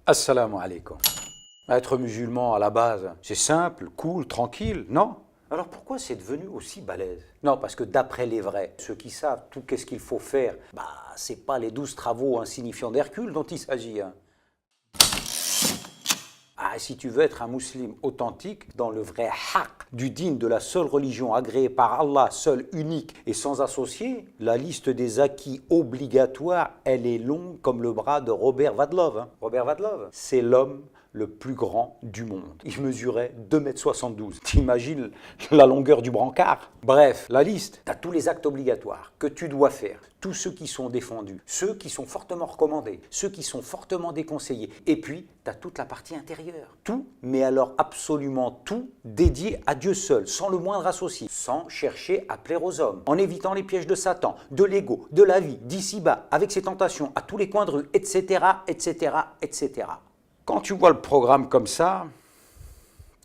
Assalamu alaikum. Être musulman à la base, c'est simple, cool, tranquille, non? Alors pourquoi c'est devenu aussi balèze? Non, parce que d'après les vrais, ceux qui savent tout qu'est-ce qu'il faut faire, c'est pas les 12 travaux insignifiants d'Hercule dont il s'agit. Si tu veux être un musulman authentique, dans le vrai haqq du din de la seule religion agréée par Allah, seule, unique et sans associé, la liste des acquis obligatoires, elle est longue comme le bras de Robert Wadlow. Robert Wadlow, c'est l'homme le plus grand du monde. Il mesurait 2,72 m. T'imagines la longueur du brancard? Bref, la liste, tu as tous les actes obligatoires que tu dois faire, tous ceux qui sont défendus, ceux qui sont fortement recommandés, ceux qui sont fortement déconseillés. Et puis, tu as toute la partie intérieure. Tout, mais alors absolument tout, dédié à Dieu seul, sans le moindre associé, sans chercher à plaire aux hommes, en évitant les pièges de Satan, de l'ego, de la vie, d'ici-bas, avec ses tentations à tous les coins de rue, etc., etc., etc. Quand tu vois le programme comme ça,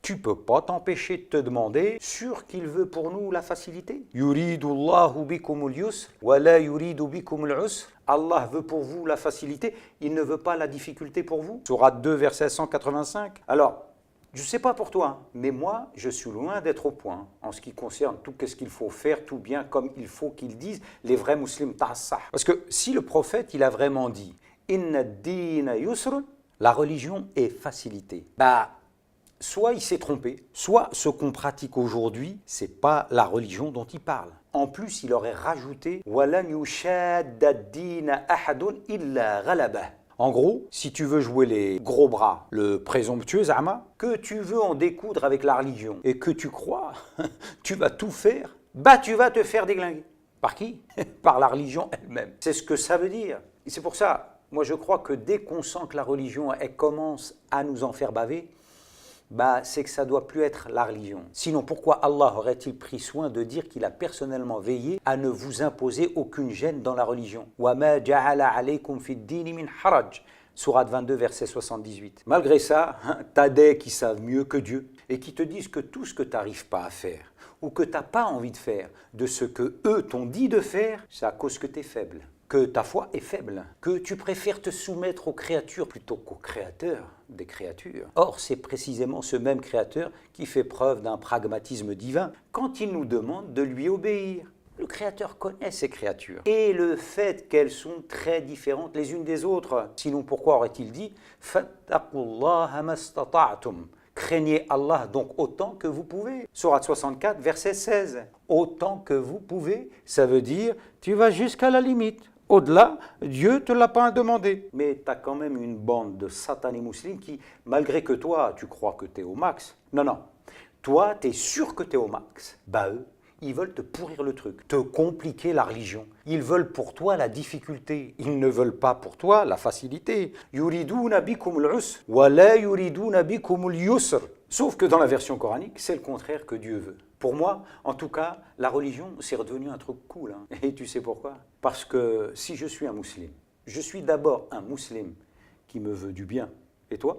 tu peux pas t'empêcher de te demander, sûr qu'il veut pour nous la facilité? Yuridullahu bikumul yusr wa la yuridu bikumul usr. Allah veut pour vous la facilité, il ne veut pas la difficulté pour vous. Sourate 2, verset 185. Alors, je ne sais pas pour toi, mais moi, je suis loin d'être au point en ce qui concerne tout ce qu'il faut faire, tout bien comme il faut qu'ils disent les vrais musulmans ta'assah. Parce que si le prophète, il a vraiment dit « Inna ad-dina yusr », la religion est facilitée. Soit il s'est trompé, soit ce qu'on pratique aujourd'hui, c'est pas la religion dont il parle. En plus, il aurait rajouté « Walan yushadda ad-dina ahadun illa ghalabah ». En gros, si tu veux jouer les gros bras, le présomptueux Zama, que tu veux en découdre avec la religion et que tu crois, tu vas tout faire, tu vas te faire déglinguer. Par qui? Par la religion elle-même. C'est ce que ça veut dire. Et c'est pour ça, moi je crois que dès qu'on sent que la religion elle commence à nous en faire baver, c'est que ça ne doit plus être la religion. Sinon, pourquoi Allah aurait-il pris soin de dire qu'il a personnellement veillé à ne vous imposer aucune gêne dans la religion? Wa ma ja'ala alaykum fid dini min haraj. Sourate 22, verset 78. Malgré ça, t'as des qui savent mieux que Dieu et qui te disent que tout ce que tu n'arrives pas à faire ou que tu n'as pas envie de faire de ce que eux t'ont dit de faire, c'est à cause que tu es faible, que ta foi est faible, que tu préfères te soumettre aux créatures plutôt qu'au créateur des créatures. Or, c'est précisément ce même créateur qui fait preuve d'un pragmatisme divin quand il nous demande de lui obéir. Le créateur connaît ces créatures et le fait qu'elles sont très différentes les unes des autres. Sinon, pourquoi aurait-il dit « Fattaqullaha mastata'tum » Craignez Allah donc autant que vous pouvez. Sourate 64, verset 16. Autant que vous pouvez, ça veut dire tu vas jusqu'à la limite. Au-delà, Dieu ne te l'a pas demandé. Mais tu as quand même une bande de satanés musulmans qui, malgré que toi, tu crois que tu es au max. Non. Toi, tu es sûr que tu es au max. Eux, ils veulent te pourrir le truc, te compliquer la religion. Ils veulent pour toi la difficulté. Ils ne veulent pas pour toi la facilité. Yuriduna bikumul usr wa la yuriduna bikumul yusr. Sauf que dans la version coranique, c'est le contraire que Dieu veut. Pour moi, en tout cas, la religion, c'est redevenu un truc cool. Et tu sais pourquoi? Parce que si je suis un musulman, je suis d'abord un musulman qui me veut du bien. Et toi?